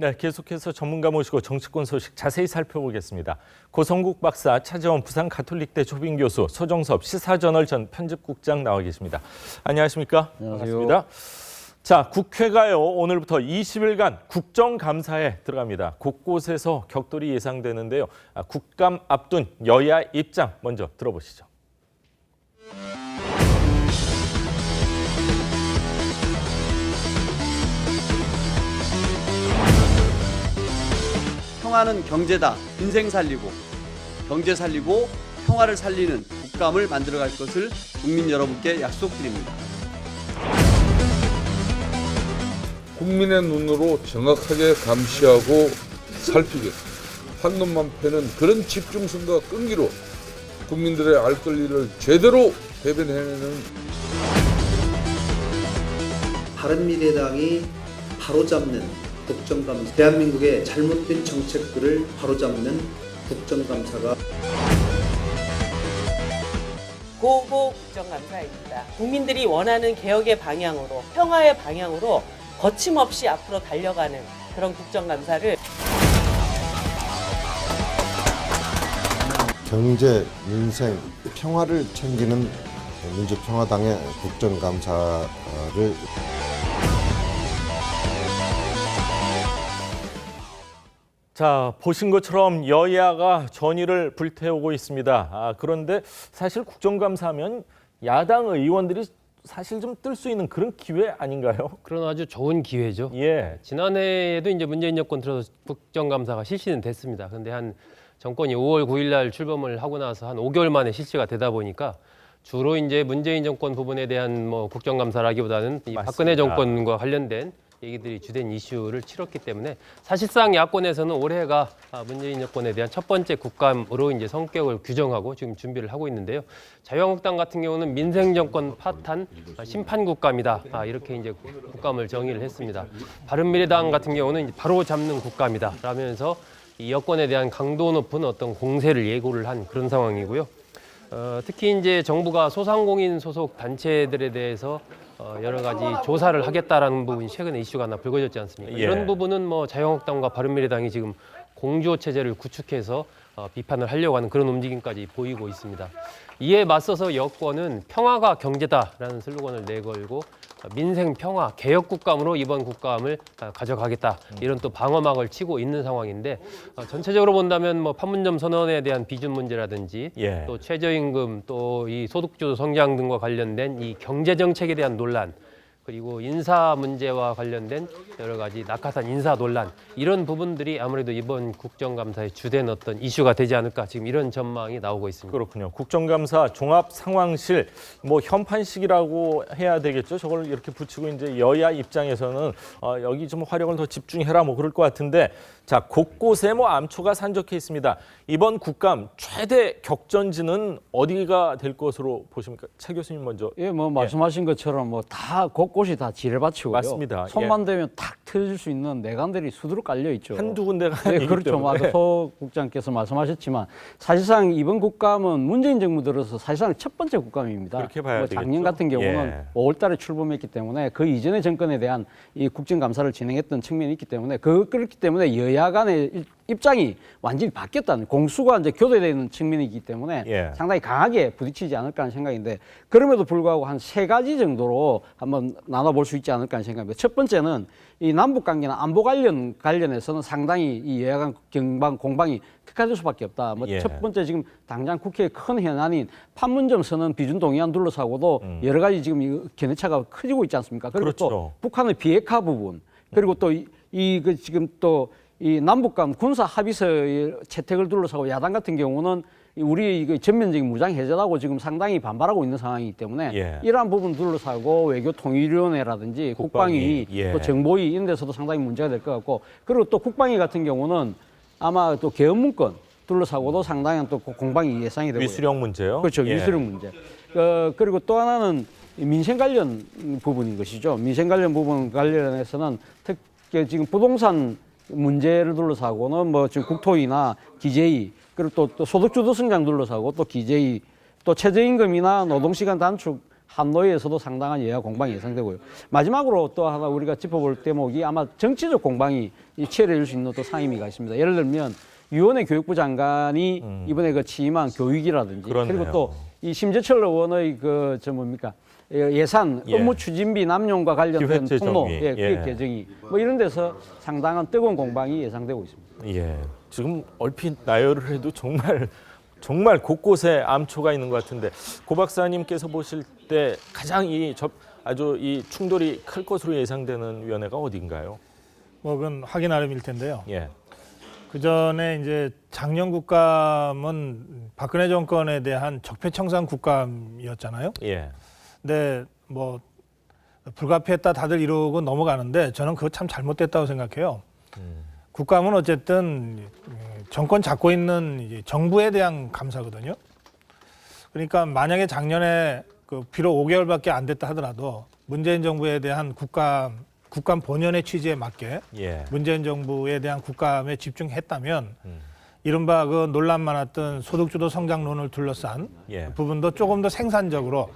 네, 계속해서 전문가 모시고 정치권 소식 자세히 살펴보겠습니다. 고성국 박사, 차재원 부산가톨릭대 조빙교수, 소정섭 시사저널 전 편집국장 나와 계십니다. 안녕하십니까? 안녕하세요. 반갑습니다. 자, 국회가요 오늘부터 20일간 국정감사에 들어갑니다. 곳곳에서 격돌이 예상되는데요. 국감 앞둔 여야 입장 먼저 들어보시죠. 평화는 경제다. 인생 살리고 경제 살리고 평화를 살리는 국감을 만들어갈 것을 국민 여러분께 약속드립니다. 국민의 눈으로 정확하게 감시하고 살피겠습니다. 한눈만 패는 그런 집중성과 끈기로 국민들의 알 권리를 제대로 대변해내는 바른미래당이 바로잡는 국정감사, 대한민국의 잘못된 정책들을 바로잡는 국정감사가 고고 국정감사입니다. 국민들이 원하는 개혁의 방향으로, 평화의 방향으로 거침없이 앞으로 달려가는 그런 국정감사를 경제, 민생, 평화를 챙기는 민주평화당의 국정감사를 자, 보신 것처럼 여야가 전의를 불태우고 있습니다. 그런데 사실 국정감사하면 야당 의원들이 사실 좀 뜰 수 있는 그런 기회 아닌가요? 그런 아주 좋은 기회죠. 예. 지난해에도 이제 문재인 정권 들어서 국정감사가 실시는 됐습니다. 그런데 한 정권이 5월 9일 날 출범을 하고 나서 한 5개월 만에 실시가 되다 보니까 주로 이제 문재인 정권 부분에 대한 뭐 국정감사라기보다는 이 박근혜 정권과 관련된 얘기들이 주된 이슈를 치렀기 때문에 사실상 야권에서는 올해가 문재인 정권에 대한 첫 번째 국감으로 이제 성격을 규정하고 지금 준비를 하고 있는데요. 자유한국당 같은 경우는 민생 정권 파탄 심판 국감이다. 이렇게 이제 국감을 정의를 했습니다. 바른미래당 같은 경우는 이제 바로 잡는 국감이다. 라면서 이 여권에 대한 강도 높은 어떤 공세를 예고를 한 그런 상황이고요. 특히 이제 정부가 소상공인 소속 단체들에 대해서 여러 가지 조사를 하겠다라는 부분이 최근에 이슈가 하나 불거졌지 않습니까? 예. 이런 부분은 뭐 자유한국당과 바른미래당이 지금 공조 체제를 구축해서 비판을 하려고 하는 그런 움직임까지 보이고 있습니다. 이에 맞서서 여권은 평화가 경제다라는 슬로건을 내걸고 민생 평화 개혁 국감으로 이번 국감을 가져가겠다 이런 또 방어막을 치고 있는 상황인데 전체적으로 본다면 뭐 판문점 선언에 대한 비준 문제라든지 예. 또 최저임금 또 이 소득주도 성장 등과 관련된 이 경제 정책에 대한 논란 그리고 인사 문제와 관련된 여러 가지 낙하산 인사 논란 이런 부분들이 아무래도 이번 국정감사의 주된 어떤 이슈가 되지 않을까 지금 이런 전망이 나오고 있습니다. 그렇군요. 국정감사 종합 상황실 뭐 현판식이라고 해야 되겠죠. 저걸 이렇게 붙이고 이제 여야 입장에서는 여기 좀 활용을 더 집중해라 뭐 그럴 것 같은데 자, 곳곳에 뭐 암초가 산적해 있습니다. 이번 국감 최대 격전지는 어디가 될 것으로 보십니까? 차 교수님 먼저. 예, 뭐 말씀하신 것처럼 뭐 다 곳곳이 다 지뢰밭이고요. 맞습니다. 손만 대면 탁 터질 수 있는 내관들이 수두룩 깔려 있죠. 한두 군데가 예, 아니기 그렇죠. 때문에. 아까 소 국장께서 말씀하셨지만 사실상 이번 국감은 문재인 정부 들어서 사실상 첫 번째 국감입니다. 그렇게 봐야 작년 되겠죠. 같은 경우는 예. 5월달에 출범했기 때문에 그 이전의 정권에 대한 이 국정감사를 진행했던 측면이 있기 때문에 그렇기 때문에 여야 간의 입장이 완전히 바뀌었다는 공수가 이제 교대되는 측면이기 때문에 예. 상당히 강하게 부딪히지 않을까 하는 생각인데 그럼에도 불구하고 한 세 가지 정도로 한번 나눠볼 수 있지 않을까 하는 생각입니다. 첫 번째는 이 남북 관계나 안보 관련해서는 상당히 이 여야 간 공방이 극화될 수밖에 없다. 뭐 예. 첫 번째 지금 당장 국회의 큰 현안인 판문점 선언 비준 동의안 둘러싸고도 여러 가지 지금 이 견해차가 커지고 있지 않습니까? 그리고 그렇죠. 또 북한의 비핵화 부분 그리고 또 지금 또 이 남북 간 군사 합의서의 채택을 둘러싸고 야당 같은 경우는 우리 전면적인 무장 해제라고 지금 상당히 반발하고 있는 상황이기 때문에 예. 이러한 부분 둘러싸고 외교통일위원회라든지 국방위 예. 또 정보위 이런 데서도 상당히 문제가 될 것 같고 그리고 또 국방위 같은 경우는 아마 또 개헌 문건 둘러싸고도 상당한 또 공방이 예상이 되고요. 위수령 문제요. 그렇죠. 예. 위수령 문제. 그리고 또 하나는 민생 관련 부분인 것이죠. 민생 관련 부분 관련해서는 특히 지금 부동산 문제를 둘러싸고는 뭐 지금 국토위나 기재위 그리고 또 소득주도 성장 둘러싸고 또 기재위 또 최저임금이나 노동시간 단축 한노회에서도 상당한 여야 공방이 예상되고요. 마지막으로 또 하나 우리가 짚어볼 대목이 아마 정치적 공방이 치열해질 수 있는 또 상임위가 있습니다. 예를 들면 유원회 교육부 장관이 이번에 그 취임한 교육이라든지 그렇네요. 그리고 또 이 심재철 의원의 그 저 뭡니까 예산 예. 업무 추진비 남용과 관련된 기획재정이. 통로 예. 기획 개정이 뭐 이런 데서 상당한 뜨거운 공방이 예상되고 있습니다. 예. 지금 얼핏 나열을 해도 정말 곳곳에 암초가 있는 것 같은데 고 박사님께서 보실 때 가장 아주 이 충돌이 클 것으로 예상되는 위원회가 어딘가요? 뭐 그건 확인 나름일 텐데요. 예. 그 전에 이제 작년 국감은 박근혜 정권에 대한 적폐청산 국감이었잖아요. 예. 근데 뭐 불가피했다 다들 이러고 넘어가는데 저는 그거 참 잘못됐다고 생각해요. 국감은 어쨌든 정권 잡고 있는 이제 정부에 대한 감사거든요. 그러니까 만약에 작년에 그 비록 5개월밖에 안 됐다 하더라도 문재인 정부에 대한 국감 본연의 취지에 맞게 예. 문재인 정부에 대한 국감에 집중했다면 이른바 그 논란 많았던 소득주도 성장론을 둘러싼 예. 부분도 조금 더 생산적으로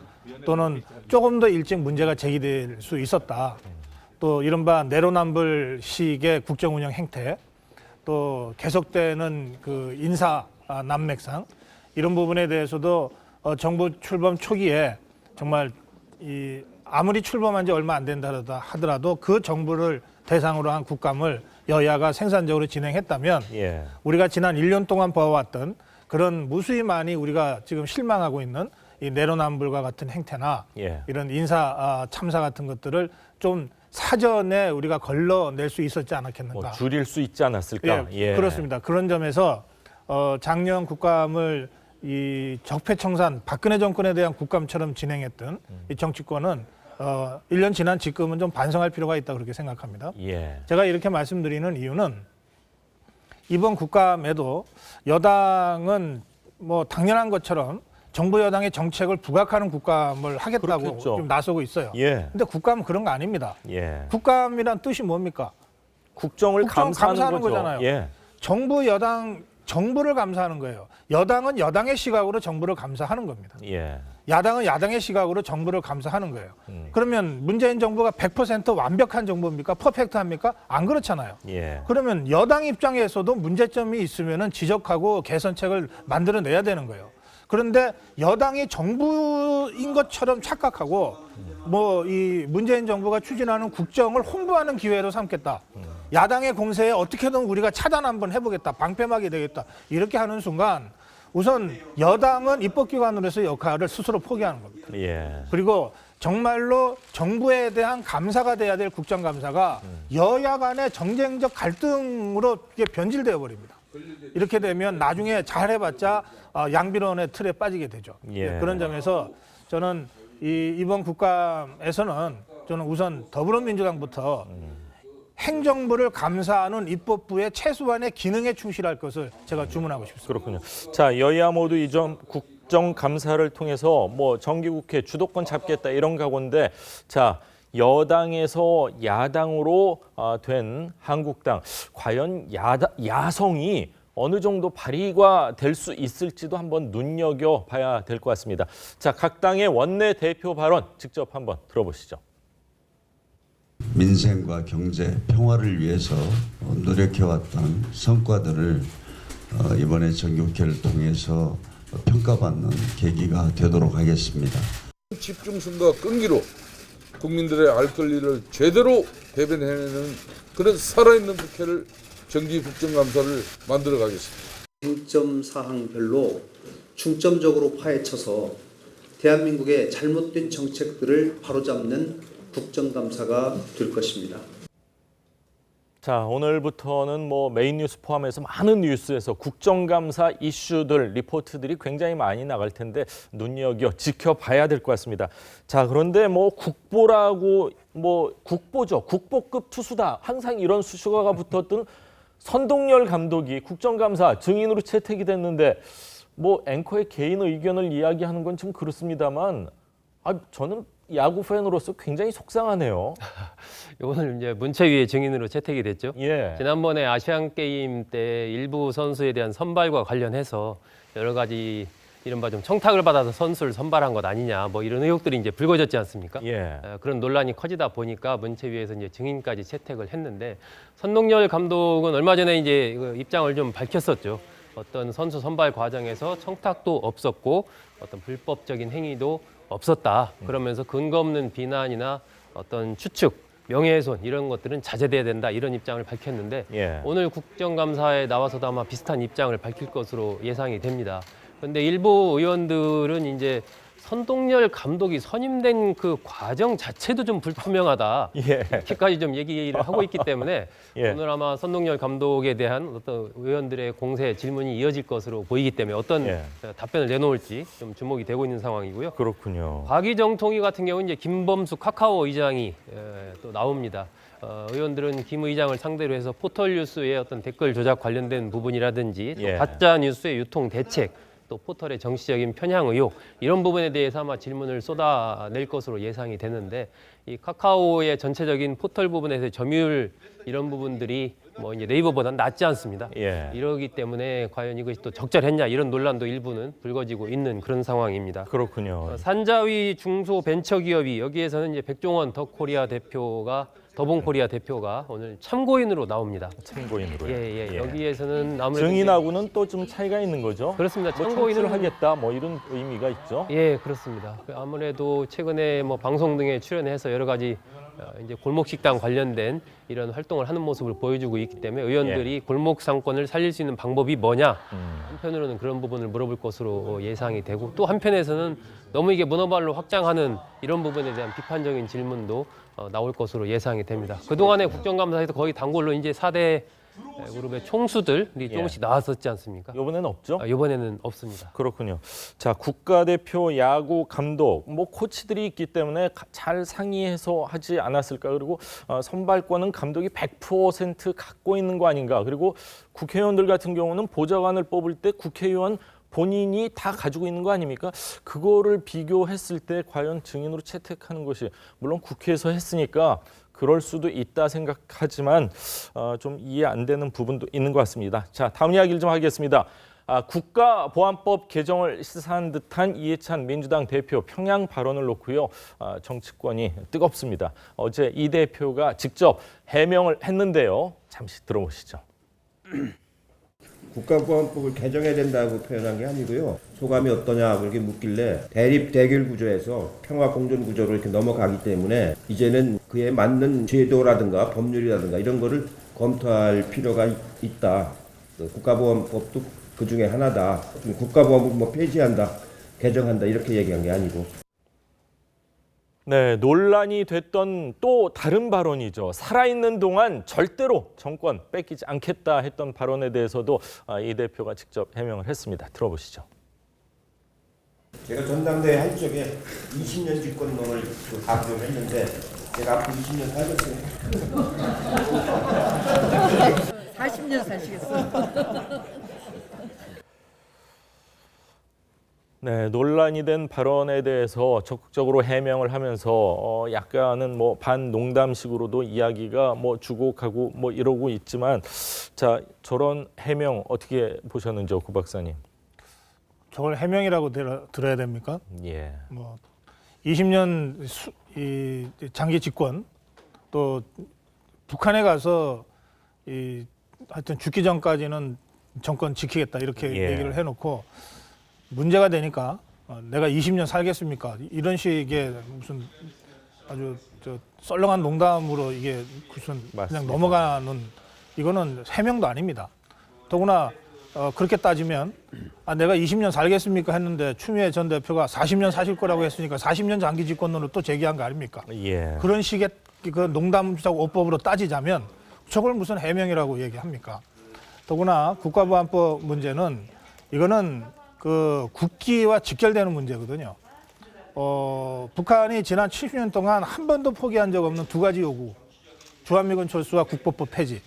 또는 조금 더 일찍 문제가 제기될 수 있었다. 또 이른바 내로남불식의 국정운영 행태, 또 계속되는 그 인사 난맥상 이런 부분에 대해서도 정부 출범 초기에 정말 아무리 출범한 지 얼마 안 된다 하더라도 그 정부를 대상으로 한 국감을 여야가 생산적으로 진행했다면 예. 우리가 지난 1년 동안 봐왔던 그런 무수히 많이 우리가 지금 실망하고 있는 이 내로남불과 같은 행태나 예. 이런 인사 참사 같은 것들을 좀 사전에 우리가 걸러낼 수 있었지 않았겠는가. 뭐 줄일 수 있지 않았을까? 예, 그렇습니다. 그런 점에서 작년 국감을 이 적폐청산 박근혜 정권에 대한 국감처럼 진행했던 이 정치권은 1년 지난 지금은 좀 반성할 필요가 있다 그렇게 생각합니다. 예. 제가 이렇게 말씀드리는 이유는 이번 국감에도 여당은 뭐 당연한 것처럼 정부 여당의 정책을 부각하는 국감을 하겠다고 그렇겠죠. 좀 나서고 있어요. 예. 근데 국감은 그런 거 아닙니다. 예. 국감이란 뜻이 뭡니까? 국정을 국정 감사하는 거죠. 거잖아요. 예. 정부를 감사하는 거예요. 여당은 여당의 시각으로 정부를 감사하는 겁니다. 예. 야당은 야당의 시각으로 정부를 감사하는 거예요. 그러면 문재인 정부가 100% 완벽한 정부입니까? 퍼펙트합니까? 안 그렇잖아요. 예. 그러면 여당 입장에서도 문제점이 있으면 지적하고 개선책을 만들어내야 되는 거예요. 그런데 여당이 정부인 것처럼 착각하고 뭐 이 문재인 정부가 추진하는 국정을 홍보하는 기회로 삼겠다. 야당의 공세에 어떻게든 우리가 차단 한번 해보겠다. 방패막이 되겠다. 이렇게 하는 순간 우선 여당은 입법기관으로서의 역할을 스스로 포기하는 겁니다. 예. 그리고 정말로 정부에 대한 감사가 돼야 될 국정감사가 여야 간의 정쟁적 갈등으로 이게 변질되어 버립니다. 이렇게 되면 나중에 잘해봤자 양비론의 틀에 빠지게 되죠. 예. 그런 점에서 저는 이번 국감에서는 저는 우선 더불어민주당부터 행정부를 감사하는 입법부의 최소한의 기능에 충실할 것을 제가 주문하고 싶습니다. 그렇군요. 자, 여야 모두 이 점 국정감사를 통해서 뭐 정기국회 주도권 잡겠다 이런 각오인데, 자, 여당에서 야당으로 된 한국당, 과연 야성이 어느 정도 발휘가 될 수 있을지도 한번 눈여겨봐야 될 것 같습니다. 자, 각 당의 원내 대표 발언 직접 한번 들어보시죠. 민생과 경제, 평화를 위해서 노력해왔던 성과들을 이번에 정기국회를 통해서 평가받는 계기가 되도록 하겠습니다. 집중성과 끈기로 국민들의 알 권리를 제대로 대변해내는 그런 살아있는 국회를 정기 국정감사를 만들어 가겠습니다. 쟁점 사항별로 중점적으로 파헤쳐서 대한민국의 잘못된 정책들을 바로잡는 국정감사가 될 것입니다. 자, 오늘부터는 뭐 메인 뉴스 포함해서 많은 뉴스에서 국정감사 이슈들, 리포트들이 굉장히 많이 나갈 텐데 눈여겨 지켜봐야 될 것 같습니다. 자, 그런데 뭐 국보라고 뭐 국보죠. 국보급 투수다. 항상 이런 수식어가 붙었던 선동열 감독이 국정감사 증인으로 채택이 됐는데 뭐 앵커의 개인 의견을 이야기하는 건 좀 그렇습니다만 저는 야구 팬으로서 굉장히 속상하네요. 오늘 이제 문체위의 증인으로 채택이 됐죠. 예. 지난번에 아시안 게임 때 일부 선수에 대한 선발과 관련해서 여러 가지 이른바 좀 청탁을 받아서 선수를 선발한 것 아니냐 뭐 이런 의혹들이 이제 불거졌지 않습니까? 예. 그런 논란이 커지다 보니까 문체위에서 이제 증인까지 채택을 했는데 선동열 감독은 얼마 전에 이제 그 입장을 좀 밝혔었죠. 어떤 선수 선발 과정에서 청탁도 없었고 어떤 불법적인 행위도 없었다. 그러면서 근거 없는 비난이나 어떤 추측, 명예훼손 이런 것들은 자제돼야 된다. 이런 입장을 밝혔는데 예. 오늘 국정감사에 나와서도 아마 비슷한 입장을 밝힐 것으로 예상이 됩니다. 그런데 일부 의원들은 이제 선동열 감독이 선임된 그 과정 자체도 좀 불투명하다. 예. 이렇게까지 좀 얘기를 하고 있기 때문에 예. 오늘 아마 선동열 감독에 대한 어떤 의원들의 공세 질문이 이어질 것으로 보이기 때문에 어떤 예. 답변을 내놓을지 좀 주목이 되고 있는 상황이고요. 그렇군요. 과기정통위 같은 경우는 이제 김범수 카카오 의장이 또 나옵니다. 의원들은 김 의장을 상대로 해서 포털뉴스의 어떤 댓글 조작 관련된 부분이라든지 또 예. 가짜 뉴스의 유통 대책, 또 포털의 정치적인 편향 의혹 이런 부분에 대해서 아마 질문을 쏟아낼 것으로 예상이 되는데 이 카카오의 전체적인 포털 부분에서 점유율 이런 부분들이 뭐 이제 네이버보다는 낮지 않습니다. 예. 이러기 때문에 과연 이것이 또 적절했냐 이런 논란도 일부는 불거지고 있는 그런 상황입니다. 그렇군요. 산자위 중소벤처기업이 여기에서는 이제 백종원 더본코리아 대표가 오늘 참고인으로 나옵니다. 참고인으로. 예. 여기에서는 아무래도 증인하고는 또 좀 차이가 있는 거죠? 그렇습니다. 뭐 참고인을 청취를 하겠다 뭐 이런 의미가 있죠? 예, 그렇습니다. 아무래도 최근에 뭐 방송 등에 출연해서 여러 가지 이제 골목 식당 관련된 이런 활동을 하는 모습을 보여주고 있기 때문에 의원들이 골목 상권을 살릴 수 있는 방법이 뭐냐 한편으로는 그런 부분을 물어볼 것으로 예상이 되고 또 한편에서는 너무 이게 문어발로 확장하는 이런 부분에 대한 비판적인 질문도 나올 것으로 예상이 됩니다. 그동안의 국정감사에서 거의 단골로 이제 4대 그룹의 총수들이 조금씩 나왔었지 않습니까? 이번에는 없죠? 이번에는 없습니다. 그렇군요. 자, 국가대표, 야구, 감독, 뭐 코치들이 있기 때문에 잘 상의해서 하지 않았을까? 그리고 선발권은 감독이 100% 갖고 있는 거 아닌가? 그리고 국회의원들 같은 경우는 보좌관을 뽑을 때 국회의원 본인이 다 가지고 있는 거 아닙니까? 그거를 비교했을 때 과연 증인으로 채택하는 것이 물론 국회에서 했으니까 그럴 수도 있다 생각하지만 좀 이해 안 되는 부분도 있는 것 같습니다. 자, 다음 이야기를 좀 하겠습니다. 국가보안법 개정을 시사한 듯한 이해찬 민주당 대표 평양 발언을 놓고요. 정치권이 뜨겁습니다. 어제 이 대표가 직접 해명을 했는데요. 잠시 들어보시죠. 국가보안법을 개정해야 된다고 표현한 게 아니고요. 소감이 어떠냐 그렇게 묻길래 대립 대결 구조에서 평화 공존 구조로 이렇게 넘어가기 때문에 이제는 그에 맞는 제도라든가 법률이라든가 이런 거를 검토할 필요가 있다. 국가보안법도 그 중에 하나다. 국가보안법 뭐 폐지한다, 개정한다 이렇게 얘기한 게 아니고. 네, 논란이 됐던 또 다른 발언이죠. 살아있는 동안 절대로 정권 뺏기지 않겠다 했던 발언에 대해서도 이 대표가 직접 해명을 했습니다. 들어보시죠. 제가 전당대회 할 적에 20년 집권론을 강조를 했는데 제가 앞으로 20년 살겠어요. 40년 사시겠어. 네, 논란이 된 발언에 대해서 적극적으로 해명을 하면서 약간은 뭐 반농담식으로도 이야기가 뭐 주곡하고 뭐 이러고 있지만 자, 저런 해명 어떻게 보셨는지요, 구 박사님? 저걸 해명이라고 들어야 됩니까? 예. 뭐 20년 이 장기 집권 또 북한에 가서 이 하여튼 죽기 전까지는 정권 지키겠다 이렇게 예. 얘기를 해놓고 문제가 되니까 내가 20년 살겠습니까? 이런 식의 무슨 아주 썰렁한 농담으로 이게 무슨 맞습니다. 그냥 넘어가는 이거는 해명도 아닙니다. 더구나 그렇게 따지면 내가 20년 살겠습니까 했는데 추미애 전 대표가 40년 사실 거라고 했으니까 40년 장기 집권론을 또 제기한 거 아닙니까? 예. 그런 식의 그 농담적 오법으로 따지자면 저걸 무슨 해명이라고 얘기합니까? 더구나 국가보안법 문제는 이거는 그 국기와 직결되는 문제거든요. 북한이 지난 70년 동안 한 번도 포기한 적 없는 두 가지 요구. 주한미군 철수와 국보법 폐지.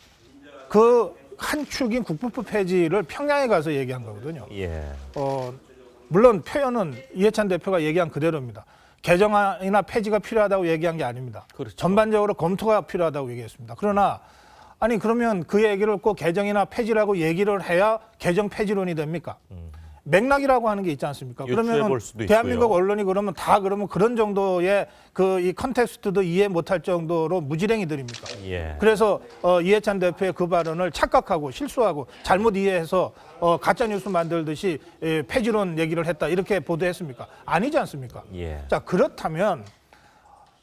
그 한 축인 국보법 폐지를 평양에 가서 얘기한 거거든요. 예. 물론 표현은 이해찬 대표가 얘기한 그대로입니다. 개정이나 폐지가 필요하다고 얘기한 게 아닙니다. 그렇죠. 전반적으로 검토가 필요하다고 얘기했습니다. 그러나 아니 그러면 그 얘기를 꼭 개정이나 폐지라고 얘기를 해야 개정 폐지론이 됩니까? 맥락이라고 하는 게 있지 않습니까? 유추해 그러면 볼 수도 대한민국 있고요. 언론이 그러면 그런 정도의 그 이 컨텍스트도 이해 못할 정도로 무지랭이들입니까? 예. 그래서 이해찬 대표의 그 발언을 착각하고 실수하고 잘못 이해해서 가짜 뉴스 만들듯이 폐지론 얘기를 했다 이렇게 보도했습니까? 아니지 않습니까? 예. 자, 그렇다면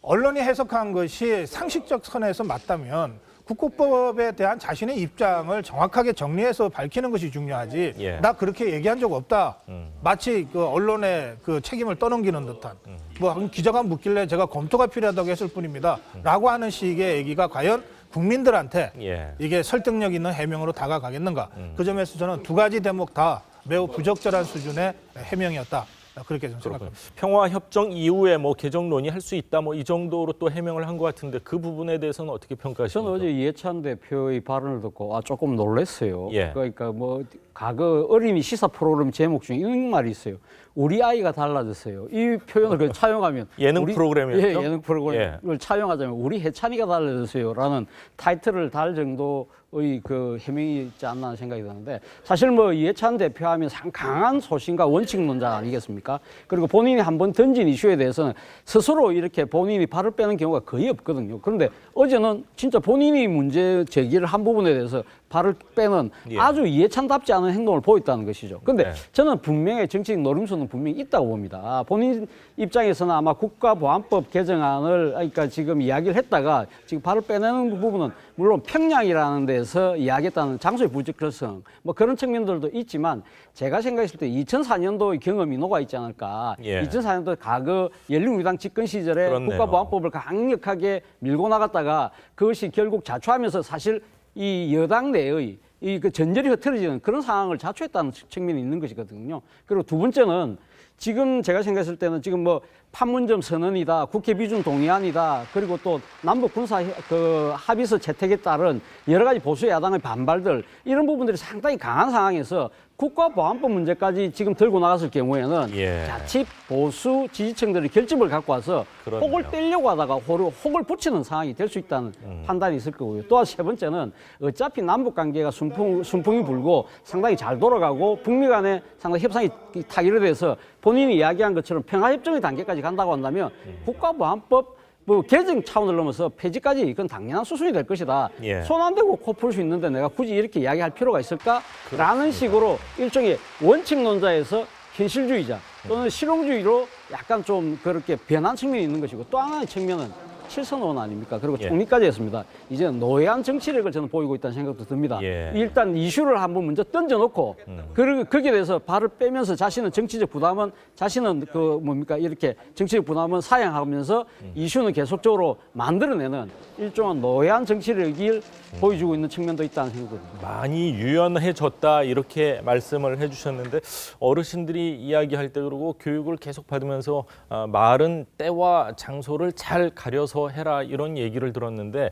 언론이 해석한 것이 상식적 선에서 맞다면 국고법에 대한 자신의 입장을 정확하게 정리해서 밝히는 것이 중요하지. 예. 나 그렇게 얘기한 적 없다. 마치 그 언론의 그 책임을 떠넘기는 듯한. 뭐 기자가 묻길래 제가 검토가 필요하다고 했을 뿐입니다. 라고 하는 식의 얘기가 과연 국민들한테 예. 이게 설득력 있는 해명으로 다가가겠는가. 그 점에서 저는 두 가지 대목 다 매우 부적절한 수준의 해명이었다. 그렇게 좀 생각합니다. 평화 협정 이후에 뭐 개정 논의할 수 있다 뭐 이 정도로 또 해명을 한 것 같은데 그 부분에 대해서는 어떻게 평가하십니까? 저는 어제 이해찬 대표의 발언을 듣고 조금 놀랐어요. 예. 그러니까 뭐 과거 어린이 시사 프로그램 제목 중에 이런 말이 있어요. 우리 아이가 달라졌어요. 이 표현을 그 차용하면 예능 프로그램이었죠? 예, 예능 프로그램을 차용하자면 우리 해찬이가 달라졌어요라는 타이틀을 달 정도의 그 해명이 있지 않나 하는 생각이 드는데 사실 뭐 이해찬 대표하면 강한 소신과 원칙론자 아니겠습니까? 그리고 본인이 한번 던진 이슈에 대해서는 스스로 이렇게 본인이 발을 빼는 경우가 거의 없거든요. 그런데 어제는 진짜 본인이 문제 제기를 한 부분에 대해서 발을 빼는 예. 아주 이해찬답지 않은 행동을 보였다는 것이죠. 그런데 네. 저는 분명히 정치적 노림수는 분명히 있다고 봅니다. 본인 입장에서는 아마 국가보안법 개정안을 그러니까 지금 이야기를 했다가 지금 발을 빼내는 부분은 물론 평양이라는 데서 이야기했다는 장소의 부적절성 뭐 그런 측면들도 있지만 제가 생각했을 때 2004년도의 경험이 녹아 있지 않을까. 예. 2004년도 과거 열린우리당 집권 시절에 그렇네요. 국가보안법을 강력하게 밀고 나갔다가 그것이 결국 자초하면서 사실 이 여당 내의 이 그 전열이 흐트러지는 그런 상황을 자초했다는 측면이 있는 것이거든요. 그리고 두 번째는 지금 제가 생각했을 때는 지금 뭐 판문점 선언이다, 국회 비준 동의안이다, 그리고 또 남북 군사 그 합의서 채택에 따른 여러 가지 보수 야당의 반발들 이런 부분들이 상당히 강한 상황에서 국가보안법 문제까지 지금 들고 나갔을 경우에는 예. 자칫 보수 지지층들이 결집을 갖고 와서 그렇네요. 혹을 떼려고 하다가 혹을 붙이는 상황이 될 수 있다는 판단이 있을 거고요. 또 세 번째는 어차피 남북 관계가 순풍이 불고 상당히 잘 돌아가고 북미 간에 상당히 협상이 타결돼서 본인이 이야기한 것처럼 평화협정의 단계까지 간다고 한다면 국가보안법 뭐 개정 차원을 넘어서 폐지까지 이건 당연한 수순이 될 것이다. 예. 손 안 대고 코 풀 수 있는데 내가 굳이 이렇게 이야기할 필요가 있을까?라는 식으로 일종의 원칙론자에서 현실주의자 또는 실용주의로 약간 좀 그렇게 변한 측면이 있는 것이고 또 하나의 측면은 실선원 아닙니까? 그리고 예. 총리까지 했습니다. 이제는 노예한 정치력을 저는 보이고 있다는 생각도 듭니다. 예. 일단 이슈를 한번 먼저 던져놓고 그리고 거기에 대해서 발을 빼면서 자신은 정치적 부담은 자신은 그 뭡니까 이렇게 정치적 부담은 사양하면서 이슈는 계속적으로 만들어내는 일종의 노예한 정치력을 보여주고 있는 측면도 있다는 생각도 듭니다. 많이 유연해졌다 이렇게 말씀을 해주셨는데 어르신들이 이야기할 때 그러고 교육을 계속 받으면서 말은 때와 장소를 잘 가려서 해라 이런 얘기를 들었는데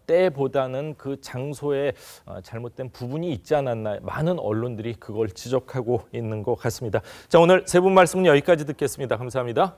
때보다는 그 장소에 잘못된 부분이 있지 않았나 많은 언론들이 그걸 지적하고 있는 것 같습니다. 자, 오늘 세 분 말씀은 여기까지 듣겠습니다. 감사합니다.